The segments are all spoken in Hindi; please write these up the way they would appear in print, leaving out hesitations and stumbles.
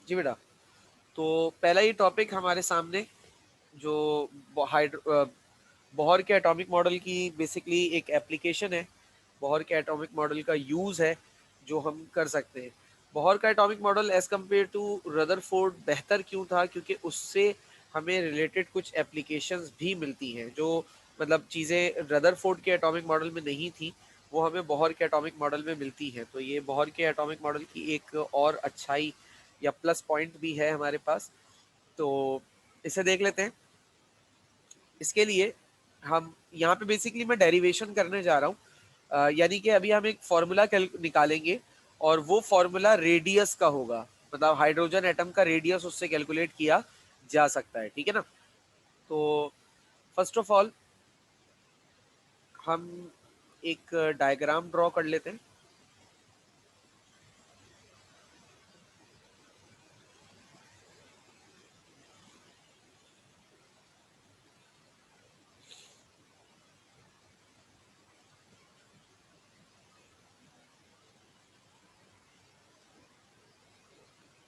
जी बेटा, तो पहला ही टॉपिक हमारे सामने जो बोहर के एटॉमिक मॉडल की बेसिकली एक एप्लीकेशन है। बोहर के एटॉमिक मॉडल का यूज़ है जो हम कर सकते हैं। बोहर का atomic model as compare to Rutherford बेहतर क्यों था? क्योंकि उससे हमें रिलेटेड कुछ एप्लीकेशंस भी मिलती हैं जो मतलब चीज़ें रदरफोर्ड के एटॉमिक मॉडल में नहीं थी, वो हमें बोहर के एटॉमिक मॉडल में मिलती हैं। तो ये बोहर के एटॉमिक मॉडल की एक और अच्छाई या प्लस पॉइंट भी है हमारे पास। तो इसे देख लेते हैं। इसके लिए हम यहाँ पे बेसिकली मैं डेरिवेशन करने जा रहा हूँ, यानी कि अभी हम एक फॉर्मूला निकालेंगे और वो फॉर्मूला रेडियस का होगा, मतलब हाइड्रोजन एटम का रेडियस उससे कैलकुलेट किया जा सकता है। ठीक है ना? तो फर्स्ट ऑफ ऑल हम एक डायग्राम ड्रॉ कर लेते हैं।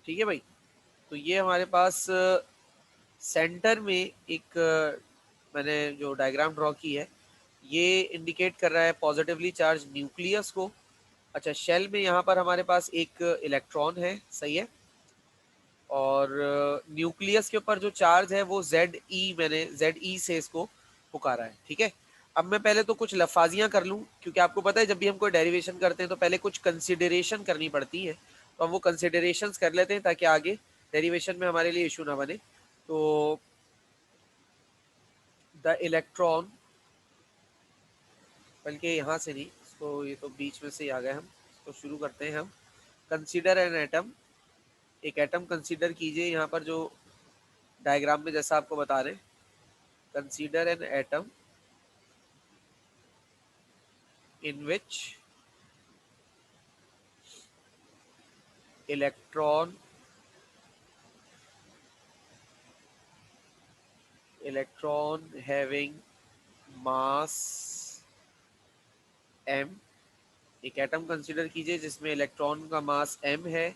ठीक है भाई, तो ये हमारे पास सेंटर में एक मैंने जो डायग्राम ड्रॉ की है ये इंडिकेट कर रहा है पॉजिटिवली चार्ज न्यूक्लियस को। अच्छा, शेल में यहाँ पर हमारे पास एक इलेक्ट्रॉन है, सही है। और न्यूक्लियस के ऊपर जो चार्ज है वो मैंने Ze से इसको पुकारा है। ठीक है, अब मैं पहले तो कुछ लफाजियां कर लूं, क्योंकि आपको पता है जब भी हम कोई डेरिवेशन करते हैं तो पहले कुछ कंसिडरेशन करनी पड़ती है। तो हम वो कंसिडरेशंस कर लेते हैं ताकि आगे डेरिवेशन में हमारे लिए इशू ना बने। तो द इलेक्ट्रॉन, बल्कि यहाँ से नहीं, इसको ये तो बीच में से ही आ गए, हम इसको शुरू करते हैं। हम कंसीडर एन एटम, एक एटम कंसीडर कीजिए यहाँ पर जो डायग्राम में जैसा आपको बता रहे हैं। Consider an atom in which electron having mass m। एक एटम कंसीडर कीजिए जिसमें इलेक्ट्रॉन का मास m है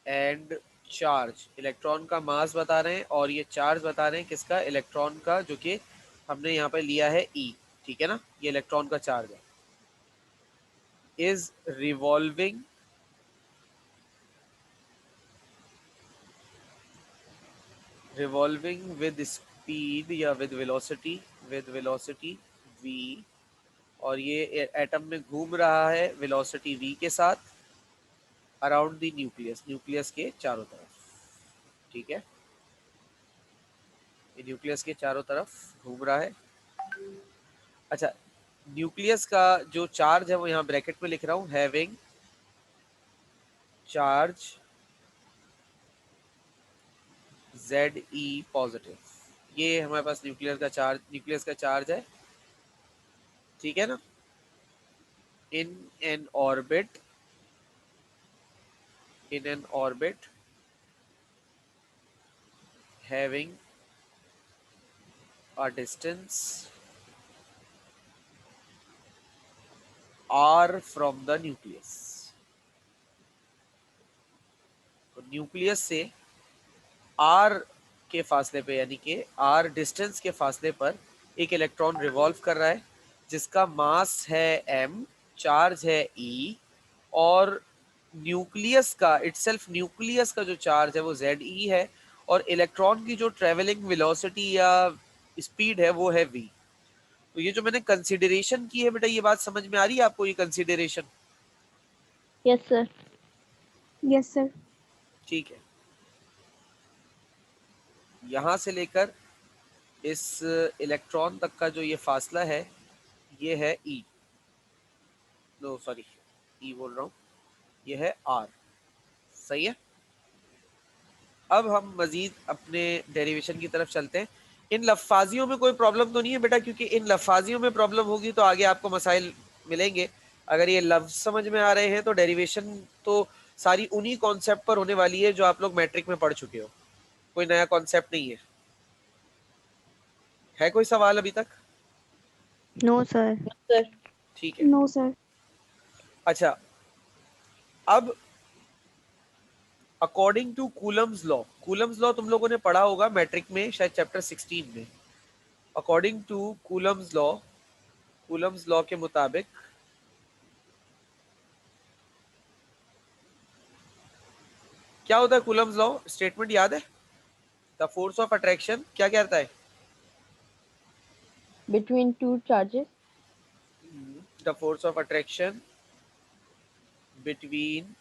एंड चार्ज, इलेक्ट्रॉन का मास बता रहे हैं और ये चार्ज बता रहे हैं किसका? इलेक्ट्रॉन का, जो कि हमने यहाँ पे लिया है E। ठीक है ना? ये इलेक्ट्रॉन का चार्ज है। इज रिवॉल्विंग विद स्पीड या विद वेलोसिटी v, और ये एटम में घूम रहा है वेलोसिटी v के साथ अराउंड द न्यूक्लियस के चारों तरफ। ठीक है, ये न्यूक्लियस के चारों तरफ घूम रहा है। अच्छा, न्यूक्लियस का जो चार्ज है वो यहाँ ब्रैकेट में लिख रहा हूँ, हैविंग चार्ज Ze पॉजिटिव। ये हमारे पास न्यूक्लियस का चार्ज है। ठीक है ना? In an orbit having a distance r from the nucleus। तो न्यूक्लियस से r के फासले पे, यानी कि r डिस्टेंस के फासले पर एक इलेक्ट्रॉन रिवॉल्व कर रहा है जिसका मास है m, चार्ज है E, और न्यूक्लियस का जो चार्ज है वो Ze है, और इलेक्ट्रॉन की जो ट्रेवलिंग वेलोसिटी या स्पीड है वो है v। तो ये जो मैंने कंसिडरेशन की है बेटा, ये बात समझ में आ रही है आपको? ये consideration yes sir. Yes sir. ठीक है। यहाँ से लेकर इस इलेक्ट्रॉन तक का जो ये फासला है ये है E, नो सॉरी, E बोल रहा हूँ, ये है R। सही है। अब हम मजीद अपने डेरिवेशन की तरफ चलते हैं। इन लफाजियों में कोई प्रॉब्लम तो नहीं है बेटा? क्योंकि इन लफाजियों में प्रॉब्लम होगी तो आगे आपको मसाइल मिलेंगे। अगर ये लफ्ज समझ में आ रहे हैं तो डेरिवेशन तो सारी उन्हीं कॉन्सेप्ट पर होने वाली है जो आप लोग मैट्रिक में पढ़ चुके हो, कोई नया कॉन्सेप्ट नहीं है कोई सवाल अभी तक? No sir. ठीक है। No sir. अच्छा, अब अकॉर्डिंग टू कूलम्स लॉ तुम लोगों ने पढ़ा होगा मैट्रिक में, शायद चैप्टर 16 में। अकॉर्डिंग टू कूलम्स लॉ के मुताबिक क्या होता है कूलम्स लॉ? स्टेटमेंट याद है? द फोर्स ऑफ अट्रैक्शन क्या कहता है? Between two charges the force of attraction between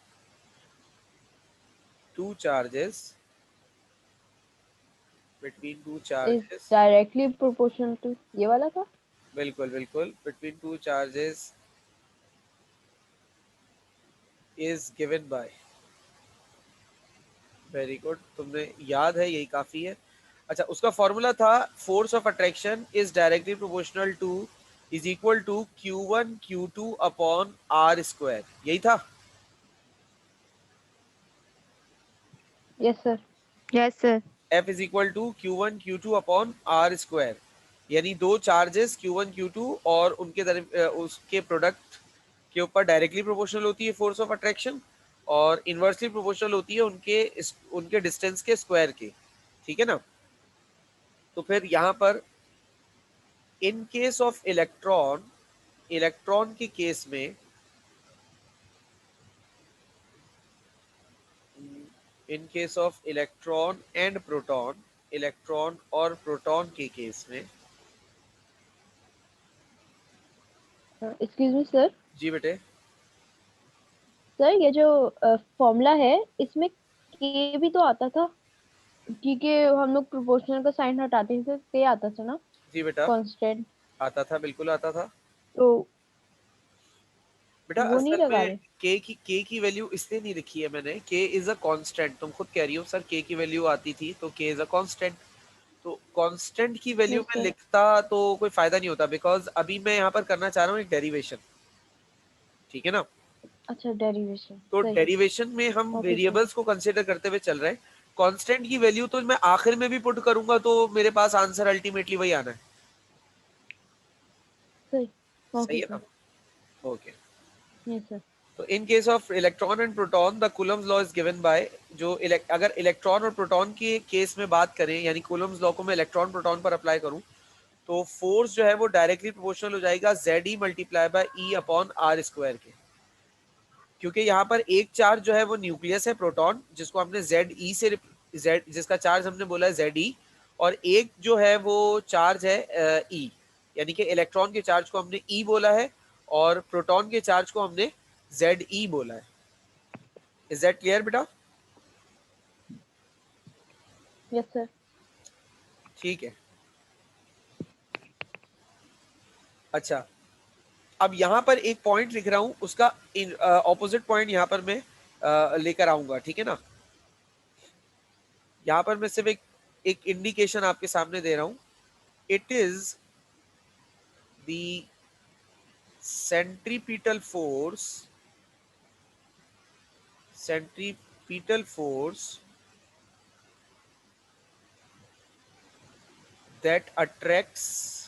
two charges is directly proportional to ये वाला था? बिल्कुल between two charges is given bye, very good, तुमने याद है, यही काफी है। अच्छा, उसका फॉर्मूला था force of attraction is directly proportional to is equal to Q1 Q2 upon R square, यही था। Yes sir. Yes sir. F is equal to Q1 Q2 upon R square, यानी दो चार्जेस Q1 Q2 और उसके प्रोडक्ट के ऊपर डायरेक्टली प्रोपोर्शनल होती है फोर्स ऑफ अट्रैक्शन, और इनवर्सली प्रोपोर्शनल होती है उनके डिस्टेंस के स्क्वायर के, ठीक है ना। तो फिर यहाँ पर इन केस ऑफ इलेक्ट्रॉन के केस में, इन case of electron and proton, electron और प्रोटॉन के केस में, Excuse me sir. जी बेटे, सर ये जो फॉर्मूला है इसमें के भी तो आता था, क्योंकि हम लोग प्रोपोर्शनल का साइन हटाते थे के आता था ना, जी बेटा, कांस्टेंट, आता था, बिल्कुल आता था तो बेटा। वो नहीं असल लगा में रहे। के की वैल्यू इसलिए नहीं लिखी है मैंने, के इज अ कांस्टेंट, तुम खुद कह रही हो सर के की वैल्यू आती थी, तो के इज अ कांस्टेंट, तो कांस्टेंट की वैल्यू यस में सर। लिखता तो कोई फायदा नहीं होता, बिकॉज अभी मैं यहाँ पर करना चाह रहा हूँ एक डेरिवेशन, ठीक है ना। अच्छा डेरिवेशन, तो सही। डेरिवेशन में हम ओके सर। वेरिएबल्स को कंसीडर करते हुए चल रहे हैं, कांस्टेंट की वैल्यू तो मैं आखिर में भी पुट करूंगा तो मेरे पास आंसर अल्टीमेटली वही आना है, सही। सही ओके है सर। ना। Okay, yes sir. तो in case of electron and proton the Coulomb's law is given by, जो अगर इलेक्ट्रॉन और प्रोटॉन के केस में बात करें, यानी कूलम्स लॉ को मैं इलेक्ट्रॉन प्रोटॉन पर अप्लाई करूं, तो फोर्स जो है वो डायरेक्टली प्रोपोर्शनल हो जाएगा ZE multiply by E upon R square के, क्योंकि यहाँ पर एक चार्ज जो है वो न्यूक्लियस है प्रोटॉन, जिसको हमने ZE से जिसका चार्ज हमने बोला है ZE, और एक जो है वो चार्ज है E, यानी कि इलेक्ट्रॉन के चार्ज को हमने E बोला है और प्रोटॉन के चार्ज को हमने ZE बोला है। इज दैट क्लियर बेटा? Yes sir. ठीक है। अच्छा, अब यहाँ पर एक पॉइंट लिख रहा हूं, उसका ऑपोजिट पॉइंट यहाँ पर मैं लेकर आऊंगा, ठीक है ना। यहाँ पर मैं सिर्फ एक इंडिकेशन आपके सामने दे रहा हूं, it is the centripetal force that attracts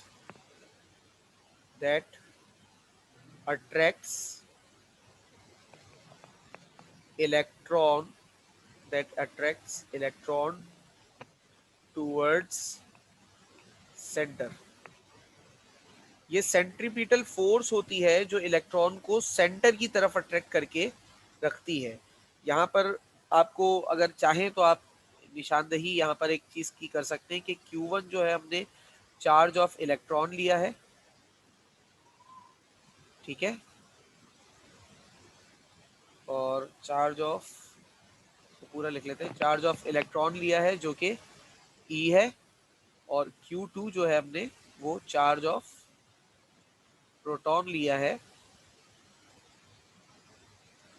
electron towards center। ये सेंट्रीपिटल फोर्स होती है जो इलेक्ट्रॉन को सेंटर की तरफ अट्रैक्ट करके रखती है। यहाँ पर आपको अगर चाहें तो आप निशानदही यहाँ पर एक चीज की कर सकते हैं कि Q1 जो है हमने चार्ज ऑफ इलेक्ट्रॉन लिया है, ठीक है, और चार्ज ऑफ, तो पूरा लिख लेते हैं, चार्ज ऑफ इलेक्ट्रॉन लिया है जो कि E है, और Q2 जो है हमने वो चार्ज ऑफ प्रोटॉन लिया है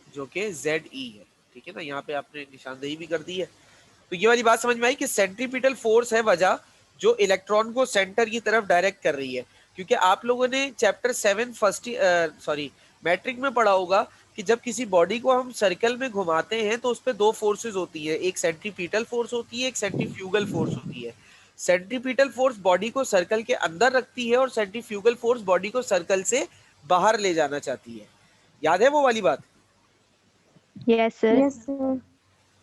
जो कि ZE है, ठीक है ना। यहाँ पे आपने निशानदेही भी कर दी है। तो ये वाली बात समझ में आई कि सेंट्रीपिटल फोर्स है वजह जो इलेक्ट्रॉन को सेंटर की तरफ डायरेक्ट कर रही है, क्योंकि आप लोगों ने चैप्टर 7 मैट्रिक में पढ़ा होगा कि जब किसी बॉडी को हम सर्कल में घुमाते हैं तो उस पर दो फोर्सेस होती है, एक सेंट्रीपिटल फोर्स होती है, एक सेंट्रीफ्यूगल फोर्स होती है। सेंट्रीपिटल फोर्स बॉडी को सर्कल के अंदर रखती है और सेंट्रीफ्यूगल फोर्स बॉडी को सर्कल से बाहर ले जाना चाहती है। याद है वो वाली बात? Yes sir. Yes, sir.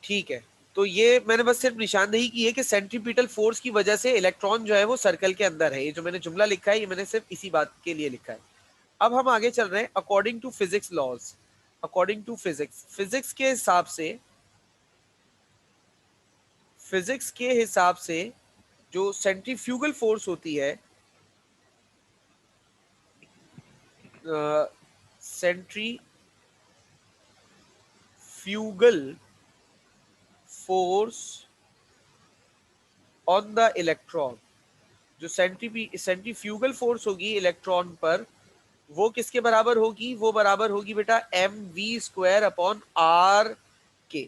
ठीक है, तो ये मैंने बस सिर्फ निशानदेही की है कि सेंट्रीपिटल फोर्स की वजह से इलेक्ट्रॉन जो है वो सर्कल के अंदर है। ये जो मैंने जुमला लिखा है ये मैंने सिर्फ इसी बात के लिए लिखा है। अब हम आगे चल रहे हैं। According to physics laws, according to physics, physics के हिसाब से, फिजिक्स के हिसाब से जो सेंट्रीफ्यूगल फोर्स होती है, centrifugal force on the electron, जो सेंट्रीफ्यूगल फोर्स होगी इलेक्ट्रॉन पर, वो किसके बराबर होगी? वो बराबर होगी बेटा mv² अपॉन r के।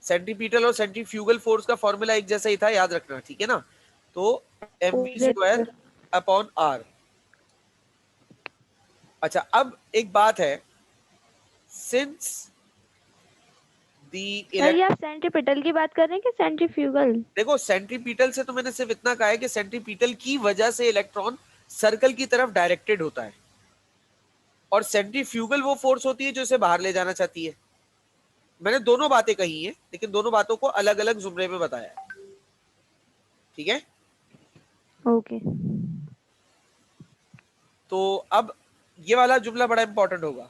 सेंट्रीपिटल और सेंट्रीफ्यूगल फोर्स का फॉर्मूला एक जैसा ही था, याद रखना, ठीक है ना? तो mv² अपॉन r। अच्छा, अब एक बात है, सिंस दी सर ये आप सेंट्रीपिटल की बात कर रहे हैं कि सेंट्रीफ्यूगल? देखो, सेंट्रीपिटल से तो मैंने सिर्फ इतना कहा है कि सेंट्रीपिटल की वजह से इलेक्ट्रॉन सर्कल की तरफ डायरेक्टेड होता है, और सेंट्रीफ्यूगल वो फोर्स होती है जो इसे बाहर ले जाना चाहती है। मैंने दोनों बातें कही हैं, लेकिन दोनों बातों को अलग अलग जुमरे में बताया है, ठीक है? ओके। तो अब ये वाला जुमला बड़ा इंपॉर्टेंट होगा।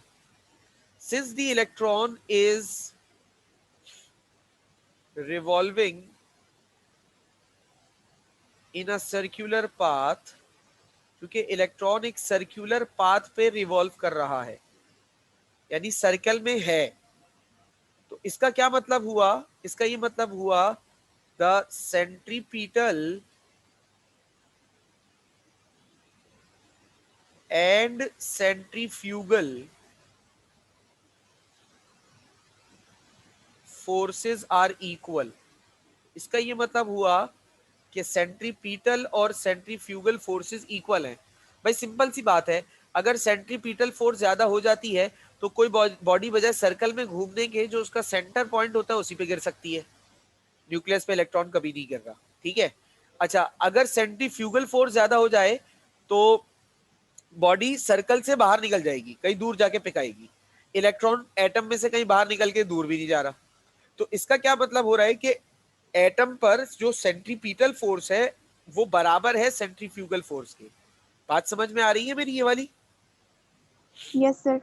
Since the electron is revolving in a circular path, क्योंकि इलेक्ट्रॉन एक सर्कुलर पाथ पे रिवॉल्व कर रहा है, यानी सर्कल में है, तो इसका क्या मतलब हुआ? इसका ये मतलब हुआ the centripetal and centrifugal forces are equal. इसका ये मतलब हुआ कि सेंट्रीपिटल और सेंट्रीफ्यूगल फोर्सेस इक्वल हैं। भाई सिंपल सी बात है, अगर सेंट्रीपिटल फोर्स ज्यादा हो जाती है तो कोई बॉडी बजाय सर्कल में घूमने के जो उसका सेंटर पॉइंट होता है उसी पे गिर सकती है। न्यूक्लियस पे इलेक्ट्रॉन कभी नहीं गिर रहा, ठीक है? अच्छा, अगर सेंट्रीफ्यूगल फोर्स ज्यादा हो जाए तो बॉडी सर्कल से बाहर निकल जाएगी, कहीं दूर जाके पिकाएगी। इलेक्ट्रॉन एटम में से कहीं बाहर निकल के दूर भी नहीं जा रहा। तो इसका क्या मतलब हो रहा है कि एटम पर जो सेंट्रीपिटल फोर्स है वो बराबर है सेंट्रीफ्यूगल फोर्स के। बात समझ में आ रही है मेरी ये वाली? Yes sir.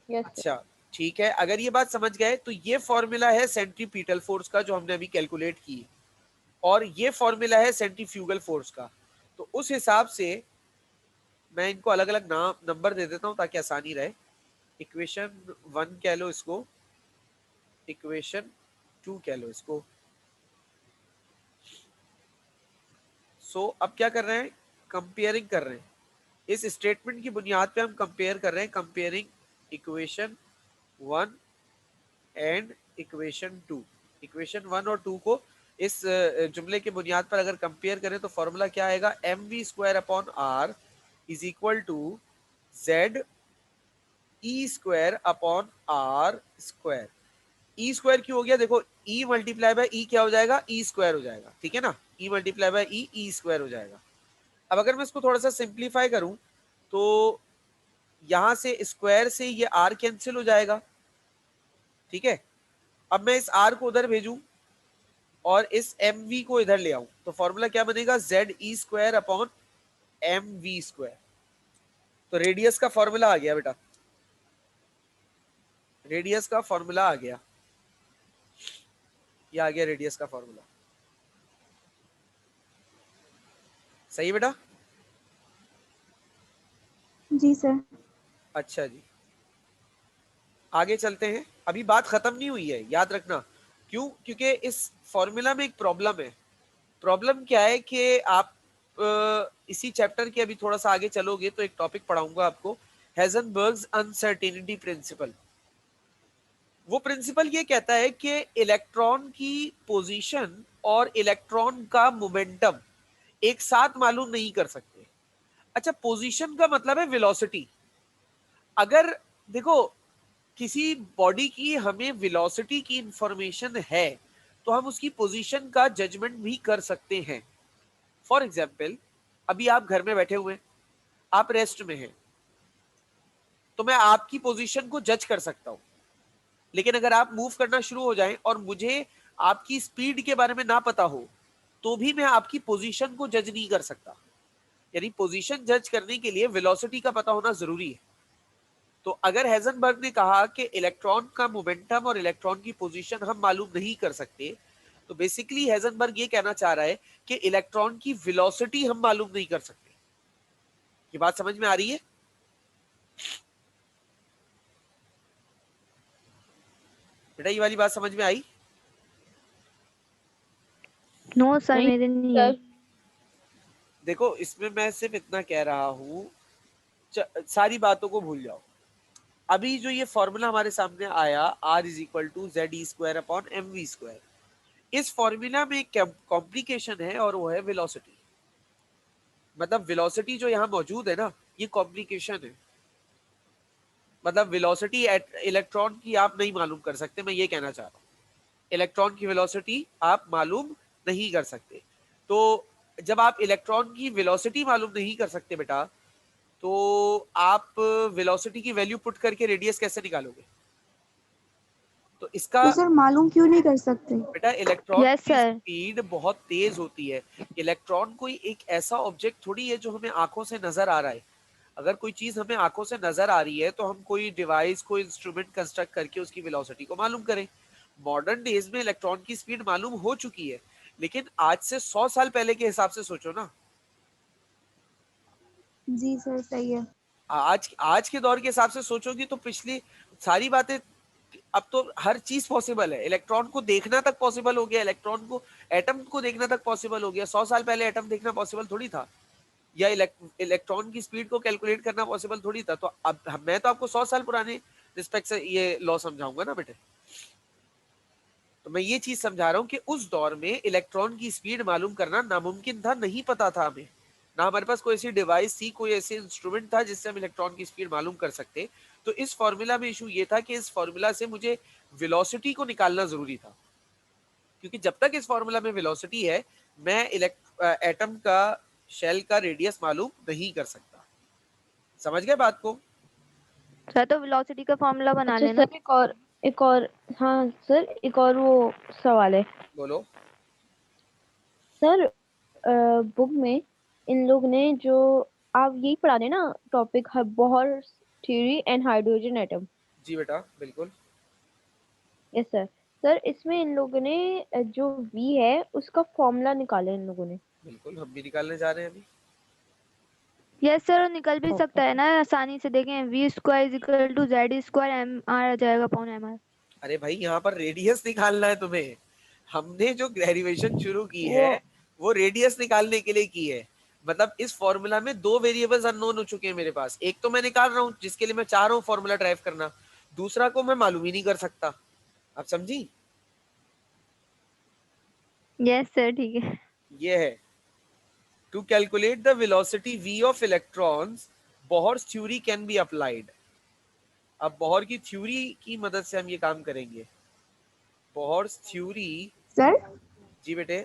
Yes sir. अच्छा, ठीक है, अगर ये बात समझ गए तो ये फॉर्मूला है सेंट्रीपिटल फोर्स का जो हमने अभी कैलकुलेट की, और ये फॉर्मूला है सेंट्रीफ्यूगल फोर्स का। तो उस हिसाब से मैं इनको अलग अलग नाम नंबर दे देता हूं ताकि आसानी रहे। इक्वेशन 1 कह लो इसको, इक्वेशन 2 कह लो इसको। सो अब क्या कर रहे हैं? कंपेयरिंग कर रहे हैं। इस स्टेटमेंट की बुनियाद पे हम कंपेयर कर रहे हैं, comparing equation 1 and equation 2। Equation 1 और 2 को इस जुमले के बुनियाद पर अगर कंपेयर करें तो फॉर्मूला क्या आएगा? mv² upon r is equal to z e² upon r square. E square क्यों हो गया? देखो, ई मल्टीप्लाई बाय ई क्या हो जाएगा? ई स्क्वायर हो जाएगा, ठीक है ना? E multiply by E, E square हो जाएगा। अब अगर मैं इसको थोड़ा सा सिंप्लीफाई करूं तो यहां से स्क्वायर से ये आर कैंसिल हो जाएगा, ठीक है? अब मैं इस आर को उधर भेजूं और इस एम वी को इधर ले आऊं तो फॉर्मूला क्या बनेगा? ZE² upon mv²। तो रेडियस का फॉर्मूला आ गया बेटा, रेडियस का फॉर्मूला आ गया, ये आ गया रेडियस का फॉर्मूला। सही है बेटा? जी सर। अच्छा जी, आगे चलते हैं। अभी बात खत्म नहीं हुई है, याद रखना। क्यों? क्योंकि इस फॉर्मूला में एक प्रॉब्लम है। प्रॉब्लम क्या है कि आप इसी चैप्टर के अभी थोड़ा सा आगे चलोगे तो एक टॉपिक पढ़ाऊंगा आपको, हेजनबर्ग्स अनसर्टेनिटी प्रिंसिपल। वो प्रिंसिपल ये कहता है कि इलेक्ट्रॉन की पोजीशन और इलेक्ट्रॉन का मोमेंटम एक साथ मालूम नहीं कर सकते। अच्छा, पोजीशन का मतलब है वेलोसिटी। अगर देखो, किसी बॉडी की हमें वेलोसिटी की इंफॉर्मेशन है तो हम उसकी पोजीशन का जजमेंट भी कर सकते हैं। फॉर एग्जाम्पल, अभी आप घर में बैठे हुए हैं, आप रेस्ट में हैं, तो मैं आपकी पोजीशन को जज कर सकता हूं। लेकिन अगर आप मूव करना शुरू हो जाएं और मुझे आपकी स्पीड के बारे में ना पता हो, तो भी मैं आपकी पोजीशन को जज नहीं कर सकता। यानी पोजीशन जज करने के लिए वेलोसिटी का पता होना जरूरी है। तो अगर हेजनबर्ग ने कहा कि इलेक्ट्रॉन का मोमेंटम और इलेक्ट्रॉन की पोजीशन हम मालूम नहीं कर सकते, तो बेसिकली हेजनबर्ग ये कहना चाह रहा है कि इलेक्ट्रॉन की वेलोसिटी हम मालूम नहीं कर सकते। ये बात समझ में आ रही है? बेटा ये वाली बात समझ में आई? नो सर, नहीं मेरे नहीं है। सर, देखो इसमें मैं सिर्फ इतना कह रहा हूं, सारी बातों को भूल जाओ। अभी जो ये फॉर्मूला हमारे सामने आया, R is equal to Z E square upon M V square, इस फॉर्मूला में एक कॉम्प्लिकेशन है और वो है वेलोसिटी। मतलब वेलोसिटी जो यहाँ मौजूद है ना, ये कॉम्प्लिकेशन है। मतलब वेलोसिटी इलेक्ट्रॉन की आप नहीं मालूम कर सकते, मैं ये कहना चाह रहा हूँ। इलेक्ट्रॉन की वेलोसिटी आप मालूम नहीं कर सकते। तो जब आप इलेक्ट्रॉन की वेलोसिटी मालूम नहीं कर सकते बेटा, तो आप वेलोसिटी की वैल्यू पुट करके रेडियस कैसे निकालोगे? तो इसका तो सर मालूम क्यों नहीं कर सकते? बेटा इलेक्ट्रॉन यस की सर। स्पीड बहुत तेज होती है। इलेक्ट्रॉन कोई एक ऐसा ऑब्जेक्ट थोड़ी है जो हमें आंखों से नजर आ रहा है। अगर कोई चीज हमें आंखों से नजर आ रही है तो हम कोई डिवाइस, कोई इंस्ट्रूमेंट कंस्ट्रक्ट करके उसकी वेलोसिटी को मालूम करें। मॉडर्न डेज में इलेक्ट्रॉन की स्पीड मालूम हो चुकी है, लेकिन आज से 100 साल पहले के हिसाब से सोचो ना। जी सर, सही है। आज आज के दौर के हिसाब से सोचोगी तो पिछली सारी बातें, अब तो हर चीज पॉसिबल है। इलेक्ट्रॉन को देखना तक पॉसिबल हो गया, इलेक्ट्रॉन को, एटम को देखना तक पॉसिबल हो गया। 100 साल पहले एटम देखना पॉसिबल थोड़ी था, या इलेक्ट्रॉन की स्पीड को कैलकुलेट करना पॉसिबल थोड़ी था। तो अब मैं तो आपको 100 साल पुराने रिस्पेक्ट से ये लॉ समझाऊंगा ना बेटे। तो मैं ये चीज समझा रहा हूँ कि उस दौर में इलेक्ट्रॉन की स्पीड मालूम करना नामुमकिन था, नहीं पता था हमें। ना हमारे पास कोई ऐसी डिवाइस थी, कोई ऐसे इंस्ट्रूमेंट था जिससे हम इलेक्ट्रॉन की स्पीड मालूम कर सकते। तो इस फॉर्मूला में इशू ये था कि इस फॉर्मूला से मुझे वेलोसिटी को निकालना जरूरी था, क्योंकि जब तक इस फॉर्मूला में वेलोसिटी है, मैं एटम का, शेल का रेडियस मालूम नहीं कर सकता। समझ गए बात को? सर तो वेलोसिटी का फॉर्मूला बना अच्छा लेना। सर, एक और हाँ सर, एक और वो सवाल है बोलो। सर। बुक में इन लोग ने जो, आप यही पढ़ा रहे ना topic, Bohr theory and hydrogen atom. जी बेटा बिल्कुल। Yes sir. सर इसमें इन लोगों ने जो वी है उसका फॉर्मूला निकाला इन लोगों ने। बिल्कुल हम भी निकालने जा रहे हैं अभी। यस सर, निकल भी ओके सकता है सर। ना आसानी से। देखें, V square is equal to Z square M R आ जाएगा अपॉन एम आर। अरे भाई यहाँ पर रेडियस निकालना है तुम्हें। हमने जो डेरिवेशन शुरू की वो है वो रेडियस निकालने के लिए की है। मतलब इस फॉर्मूला में दो वेरिएबल्स अननोन हो चुके हैं मेरे पास। एक तो मैं निकाल रहा हूँ जिसके लिए मैं चाह रहा हूँ फॉर्मूला ड्राइव करना, दूसरा को मैं मालूम ही नहीं कर सकता। आप समझी? यस सर, ठीक है। ये है to calculate the velocity v of electrons, Bohr's theory can be applied. अब बोहर की थ्योरी की मदद से हम ये काम करेंगे। Bohr's theory. सर जी बेटे।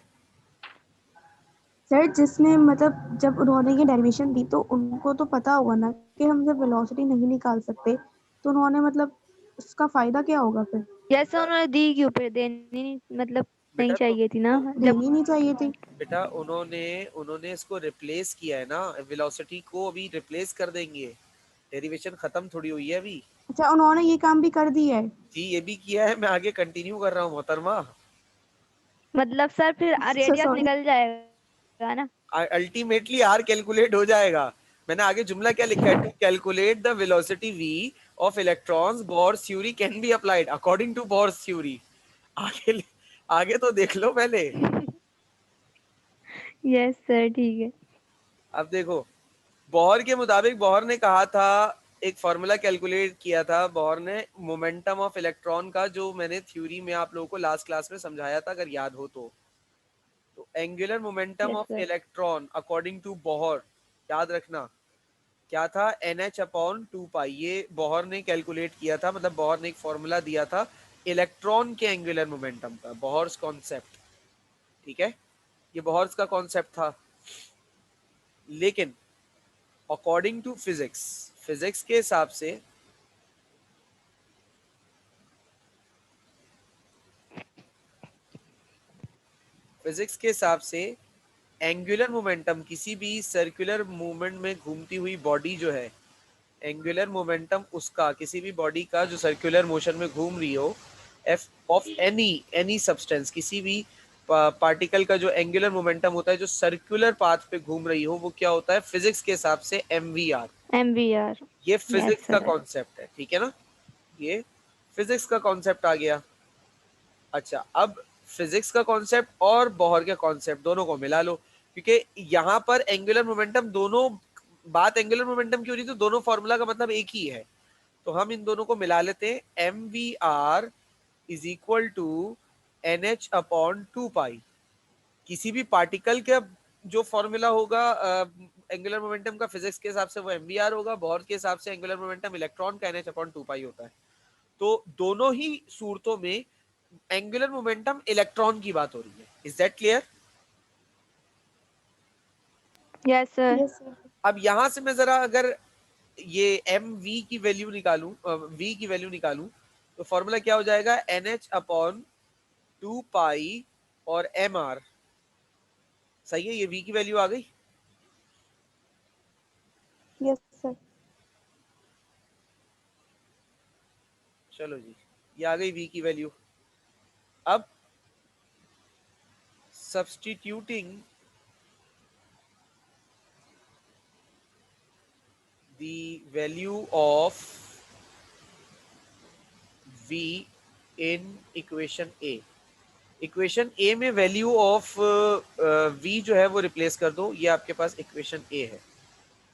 सर जिसने मतलब जब उन्होंने ये डेरिवेशन दी तो उनको तो पता होगा ना कि हम जब वेलोसिटी नहीं निकाल सकते, तो उन्होंने मतलब उसका फायदा क्या होगा फिर? यस सर, उन्होंने दी क्यों? पे देनी नहीं, मतलब नहीं बेटा चाहिए थी ना जब। देनी नहीं चाहिए थी। बेटा उन्होंने उन्होंने इसको रिप्लेस किया है ना, वेलोसिटी को अभी रिप्लेस कर देंगे। डेरिवेशन खत्म थोड़ी हुई है अभी। अच्छा, उन्होंने ये काम भी कर दिया है। जी ये भी किया है, मैं आगे कंटिन्यू कर रहा हूँ मोहतरमा। मतलब सर फिर रेडियस सॉरी। निकल जाएगा ना? अल्टीमेटली आर कैलकुलेट हो जाएगा। मैंने आगे जुमला क्या लिखा है? To calculate the velocity v of electrons, Bohr's theory can be applied according to Bohr's theory. आगे आगे तो देख लो पहले। यस सर, ठीक है। अब देखो, बोहर के मुताबिक, बोहर ने कहा था, एक फॉर्मूला कैलकुलेट किया था बोहर ने मोमेंटम ऑफ इलेक्ट्रॉन का, जो मैंने थ्योरी में आप लोगों को लास्ट क्लास में समझाया था अगर याद हो तो angular momentum yes of sir. Electron according to Bohr, याद रखना क्या था? NH upon 2 pi. ये बोहर ने कैलकुलेट किया था, मतलब बोहर ने एक फॉर्मूला दिया था इलेक्ट्रॉन के एंगुलर मोमेंटम का, बोहर्स कॉन्सेप्ट। ठीक है, ये बोहर्स का कॉन्सेप्ट था। लेकिन अकॉर्डिंग टू फिजिक्स, फिजिक्स के हिसाब से फिजिक्स के हिसाब से एंगुलर मोमेंटम किसी भी सर्कुलर मूवमेंट में घूमती हुई बॉडी जो है, एंगुलर मोमेंटम उसका, किसी भी बॉडी का जो सर्कुलर मोशन में घूम रही हो, एफ ऑफ एनी सब्सटेंस, किसी भी पार्टिकल का जो एंगुलर मोमेंटम होता है जो सर्कुलर पाथ पे घूम रही हो, वो क्या होता है फिजिक्स के हिसाब से MVR। MVR। ये Yes, फिजिक्स का sir. कॉन्सेप्ट है, ठीक है ना, ये फिजिक्स का कॉन्सेप्ट आ गया। अच्छा, अब फिजिक्स का कॉन्सेप्ट और बोहर के कॉन्सेप्ट दोनों को मिला लो, क्योंकि यहाँ पर एंगुलर मोमेंटम, दोनों बात एंगुलर मोमेंटम की हो रही, तो दोनों फॉर्मूला का मतलब एक ही है, तो हम इन दोनों को मिला लेते हैं। MVR is equal to NH upon 2 pi. किसी भी पार्टिकल का जो फॉर्मूला होगा एंगुलर मोमेंटम का फिजिक्स के हिसाब से वो MVR होगा, बोहर के हिसाब से एंगुलर मोमेंटम इलेक्ट्रॉन का NH अपॉन 2 पाई होता है। तो दोनों ही सूरतों में एंगुलर मोमेंटम इलेक्ट्रॉन की बात हो रही है। Is that clear? Yes, sir. Yes sir. अब यहां से मैं जरा अगर ये MV की वैल्यू निकालूं, V की वैल्यू निकालूं, तो फॉर्मूला क्या हो जाएगा, NH अपॉन 2 पाई और MR। सही है, ये V की वैल्यू आ गई। Yes sir. चलो जी, ये आ गई V की वैल्यू। अब substituting the value of V in equation A। Equation A में वैल्यू ऑफ V जो है वो रिप्लेस कर दो, ये आपके पास इक्वेशन ए है,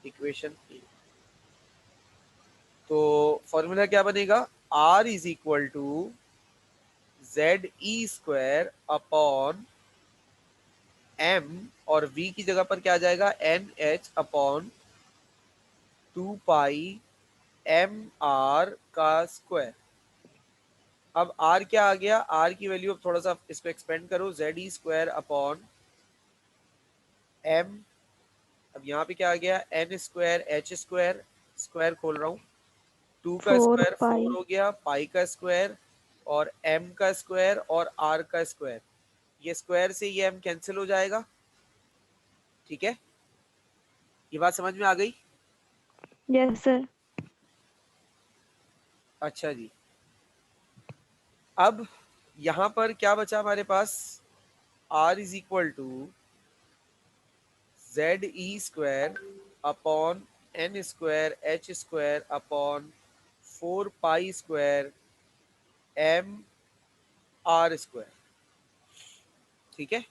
इक्वेशन ए। तो फॉर्मूला क्या बनेगा, R is equal to ZE² upon M, और V की जगह पर क्या आ जाएगा, NH अपॉन 2 पाई MR का स्क्वायर। अब R क्या आ गया, R की वैल्यू, अब थोड़ा सा इसको एक्सपेंड करो, ZE² अपॉन M, अब यहाँ पे क्या आ गया, N² H², स्क्वायर खोल रहा हूँ, 2 का 4 स्क्वायर pi. 4 हो गया, पाई का स्क्वायर और M का स्क्वायर और R का स्क्वायर, ये स्क्वायर से ये M कैंसिल हो जाएगा। ठीक है, ये बात समझ में आ गई? Yes, sir. अच्छा जी, अब यहाँ पर क्या बचा हमारे पास, R is equal to ZE² upon N² H² upon 4 pi square MR²। ठीक है,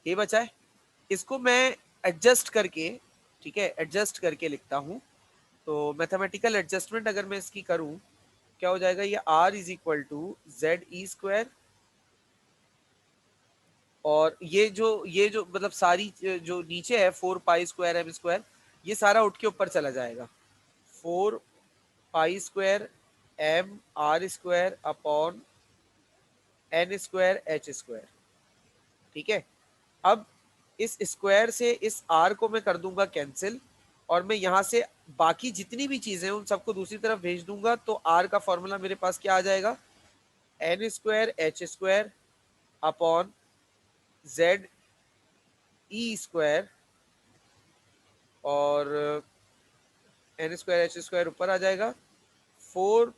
ये बचा है, इसको मैं एडजस्ट करके, ठीक है, एडजस्ट करके लिखता हूं। तो मैथमेटिकल एडजस्टमेंट अगर मैं इसकी करूं, क्या हो जाएगा, ये R is equal to ZE², और ये जो मतलब सारी जो नीचे है 4 पाई स्क्वायर M², ये सारा उठ के ऊपर चला जाएगा, 4 pi square MR² upon N² H²। ठीक है, अब इस स्क्वायर से इस R को मैं कर दूंगा कैंसिल, और मैं यहाँ से बाकी जितनी भी चीजें उन सबको दूसरी तरफ भेज दूंगा, तो R का फॉर्मूला मेरे पास क्या आ जाएगा, N² H² अपॉन ZE², और N² H² ऊपर आ जाएगा, 4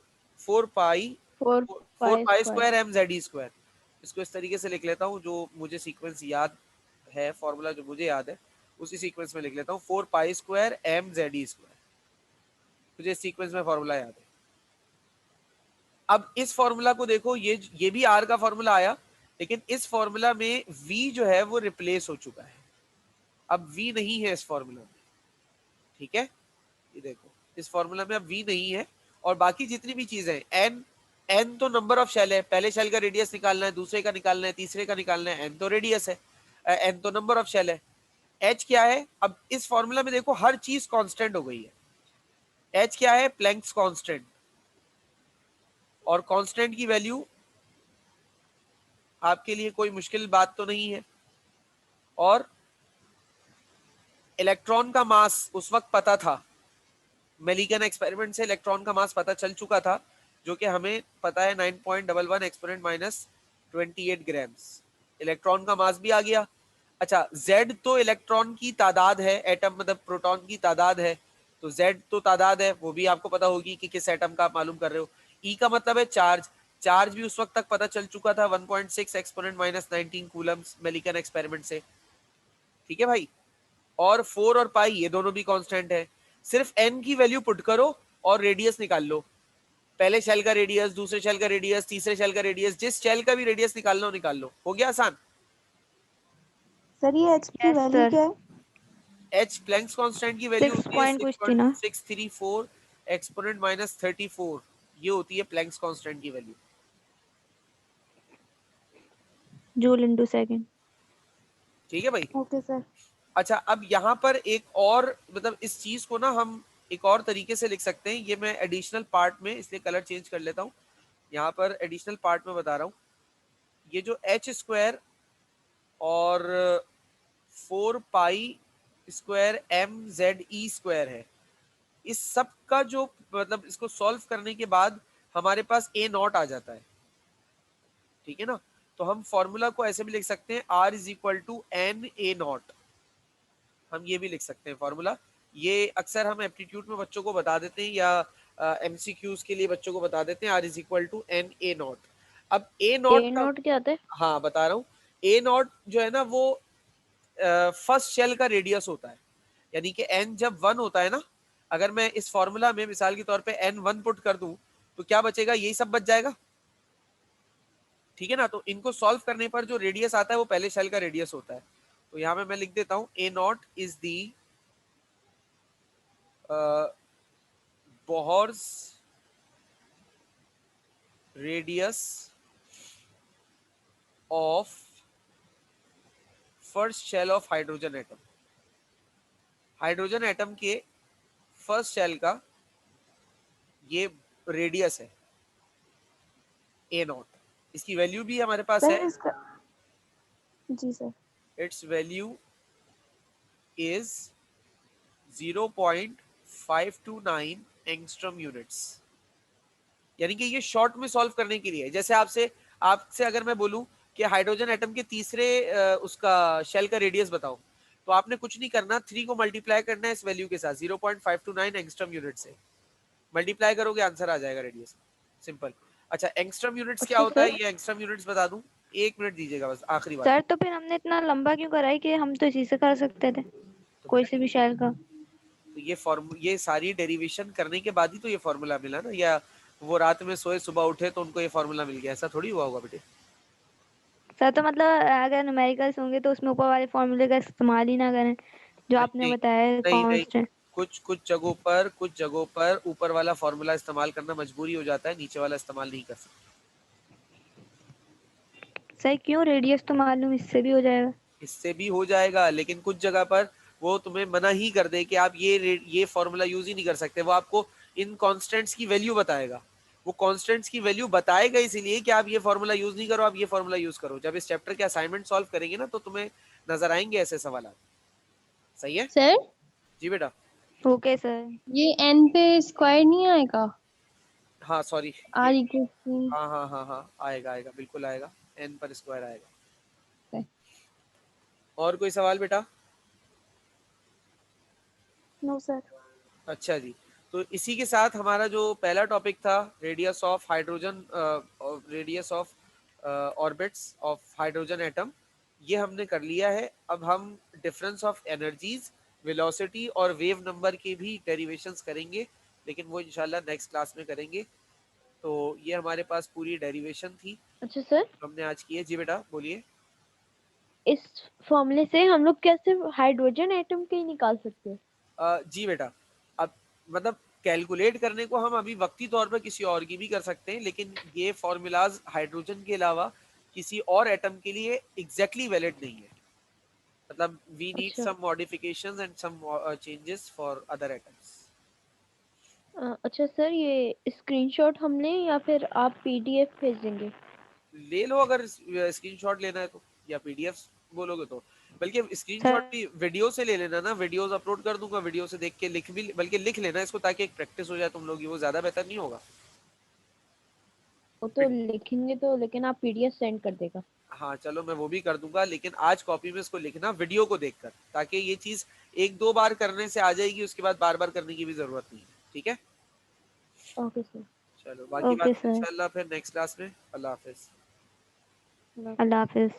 पाई 4 4 पाई square. Square MZE²। इसको इस तरीके से लिख लेता हूँ, जो मुझे सीक्वेंस याद है, फॉर्मूला जो मुझे याद है उसी सीक्वेंस में लिख लेता हूँ, 4 पाई स्क्वायर MZE²। मुझे इस सीक्वेंस में फॉर्मूला याद है। अब इस फॉर्मूला को देखो, ये भी R का फॉर्मूला आया, लेकिन इस फॉर्मूला में V जो है वो रिप्लेस हो चुका है, अब V नहीं है इस फॉर्मूला में। ठीक है, ये देखो इस फॉर्मूला में अब V नहीं है, और बाकी जितनी भी चीजें n तो नंबर ऑफ शेल है, पहले शेल का रेडियस निकालना है, दूसरे का निकालना है, तीसरे का निकालना है, n तो रेडियस है, n तो नंबर ऑफ शेल है, h क्या है, अब इस फॉर्मूला में देखो हर चीज कांस्टेंट हो गई है। h क्या है, प्लैंक्स कांस्टेंट, और कांस्टेंट की वैल्यू आपके लिए कोई मुश्किल बात तो नहीं है, और इलेक्ट्रॉन का मास उस वक्त पता था, मेलिगन एक्सपेरिमेंट से इलेक्ट्रॉन का मास पता चल चुका था, जो कि हमें पता है 9.11 एक्सपोनेंट माइनस 28 ग्राम्स। इलेक्ट्रॉन का मास भी आ गया। अच्छा, Z तो इलेक्ट्रॉन की तादाद है, एटम मतलब प्रोटॉन की तादाद है, तो Z तो तादाद है, वो भी आपको पता होगी कि किस एटम का आप मालूम कर रहे हो। E का मतलब है चार्ज, चार्ज भी उस वक्त तक पता चल चुका था 1.6 एक्सपोनेंट माइनस 19 कूलम्स मेलिकन एक्सपेरिमेंट से, ठीक है भाई। और 4 और पाई ये दोनों भी कांस्टेंट है। सिर्फ n की वैल्यू पुट करो और रेडियस निकाल लो, पहले शेल का रेडियस, दूसरे शेल का रेडियस, तीसरे शेल का रेडियस, जिस शेल का भी रेडियस निकालना हो निकाल लो, हो गया आसान। सर ये h की यस वैल्यू सर। क्या है? H प्लैंक्स कांस्टेंट की वैल्यू 6 होती है पॉइंट कुछ थी ना। 6.634 एक्सपोनेंट माइनस 34, ये होती है प्लैंक्स कांस्टेंट की वैल्यू, जूल इनटू सेकंड। ठीक है भाई। Okay sir. अच्छा, अब यहाँ पर एक और मतलब इस चीज को ना हम एक और तरीके से लिख सकते हैं, ये मैं एडिशनल पार्ट में इसलिए कलर चेंज कर लेता हूँ, यहाँ पर एडिशनल पार्ट में बता रहा हूँ। ये जो एच स्क्वायर और 4 pi square M Z E square है, इस सब का जो मतलब इसको सॉल्व करने के बाद हमारे पास ए नॉट आ जाता है, ठीक है ना। तो हम फॉर्मूला को ऐसे भी लिख सकते हैं, R is equal to N A naught, हम ये भी लिख सकते हैं फॉर्मूला। ये अक्सर हम एप्टीट्यूड में बच्चों को बता देते हैं या एमसीक्यूज के लिए बच्चों को बता देते हैं, R is equal to N A naught. अब ए नॉट ए का, नोट क्या आता है? हाँ बता रहा हूँ, ए नॉट जो है ना वो फर्स्ट शेल का रेडियस होता है, यानी कि एन जब 1 होता है ना, अगर मैं इस फॉर्मूला में मिसाल के तौर पे एन 1 पुट कर दूं तो क्या बचेगा, यही सब बच जाएगा, ठीक है ना। तो इनको सॉल्व करने पर जो रेडियस आता है वो पहले शेल का रेडियस होता है। तो यहाँ मैं लिख देता हूं, A naught is the Bohr's radius of first shell of hydrogen atom, hydrogen atom के फर्स्ट शेल का ये रेडियस है ए नॉट, इसकी वैल्यू भी हमारे पास सर है, इसका जी sir. its value is 0.529 angstrom units, यानी कि ये शॉर्ट में सॉल्व करने के लिए है। जैसे आपसे अगर मैं बोलूं कि हाइड्रोजन एटम के तीसरे उसका शेल का रेडियस बताओ, तो आपने कुछ नहीं करना, 3 को मल्टीप्लाई करना है इस वैल्यू के साथ, 0.529 एंगस्ट्रॉम यूनिट से मल्टीप्लाई करोगे आंसर आ जाएगा रेडियस, सिंपल। अच्छा, एंगस्ट्रॉम यूनिट्स क्या अच्छा होता है, सर। ये एंगस्ट्रॉम यूनिट्स बता दूं, 1 मिनट दीजिएगा बस, आखिरी बात। सर तो फिर हमने इतना लंबा क्यों कराई कि हम तो इसी से कर सकते थे, तो कोई बेटा से भी शैल का। तो ये सारी डेरिवेशन करने के बाद ही तो ये फॉर्मूला मिला ना, या वो रात में सोए सुबह उठे तो उनको ये फॉर्मूला मिल गया, ऐसा थोड़ी हुआ होगा बेटे। सर तो मतलब अगर न्यूमेरिकल्स होंगे तो उसमें ऊपर वाले फॉर्मूले का इस्तेमाल ही ना करें जो आपने नहीं बताया है नहीं नहीं, कांस्टेंट। कुछ जगहों पर ऊपर वाला फॉर्मूला इस्तेमाल करना मजबूरी हो जाता है, नीचे वाला इस्तेमाल नहीं कर सकते। सर क्यों, रेडियस तो मालूम, इससे भी हो जाएगा। इससे भी हो जाएगा, लेकिन कुछ जगह पर वो तुम्हें मना ही कर दे कि आप ये फॉर्मूला यूज ही नहीं कर सकते, वो आपको इन कांस्टेंट्स की वैल्यू बताएगा, वो कांस्टेंट्स की वैल्यू बताएगा इसीलिए कि आप ये फॉर्मूला यूज नहीं करो, आप ये फॉर्मूला यूज करो। जब इस चैप्टर के असाइनमेंट सॉल्व करेंगे ना तो तुम्हें नजर आएंगे ऐसे सवाल। सही है सर जी बेटा। Okay sir. ये n पे स्क्वायर नहीं आएगा? हाँ सॉरी, r ये इक्वल टू हाँ हाँ हाँ हाँ, आएगा आएगा, बिल्कुल आएगा, एन पर स्क्वायर आएगा। और कोई सवाल बेटा? No sir. अच्छा जी, तो इसी के साथ हमारा जो पहला टॉपिक था, radius of hydrogen, radius of orbits of hydrogen atom, ये हमने कर लिया है। अब हम डिफरेंस ऑफ एनर्जीज, वेलोसिटी और वेव नंबर के भी डेरिवेशंस करेंगे, लेकिन वो इंशाल्लाह नेक्स्ट क्लास में करेंगे। तो ये हमारे पास पूरी डेरिवेशन थी अच्छा सर, हमने आज की है। जी बेटा बोलिए। इस फॉर्मूले से हम लोग कैसे हाइड्रोजन एटम के ही निकाल सकते हैं? जी बेटा, अब मतलब कैलकुलेट करने को हम अभी वक्ती तौर पर किसी और की भी कर सकते हैं, लेकिन ये फॉर्मूलाज हाइड्रोजन के अलावा किसी और एटम के लिए एग्जैक्टली वैलिड नहीं है, मतलब वी नीड अच्छा। Some modifications and some changes for other atoms. अच्छा सर, ये स्क्रीनशॉट हम लें या फिर आप पीडीएफ भेज देंगे? ले लो अगर स्क्रीनशॉट लेना है तो, या पीडीएफ बोलोगे तो, बल्कि सर स्क्रीनशॉट भी वीडियो से ले लेना ना, वीडियोस अपलोड कर दूंगा, वीडियो से देख के बल्कि लिख लेना इसको, ताकि एक प्रैक्टिस हो जाए तुम लोग की, वो ज्यादा बेहतर नहीं होगा? वो तो लिखेंगे तो, लेकिन आप पीडीएफ सेंड कर देगा। हाँ चलो मैं वो भी कर दूंगा, लेकिन आज कॉपी में इसको लिखना वीडियो को देखकर, ताकि ये चीज एक दो बार करने से आ जाएगी, उसके बाद बार बार करने की भी जरूरत नहीं है। ठीक है, ओके सर। चलो बाकी ओके बात सर, इंशाल्लाह फिर नेक्स्ट क्लास में। अल्लाह हाफिज। अल्लाह अल्लाह हाफिज।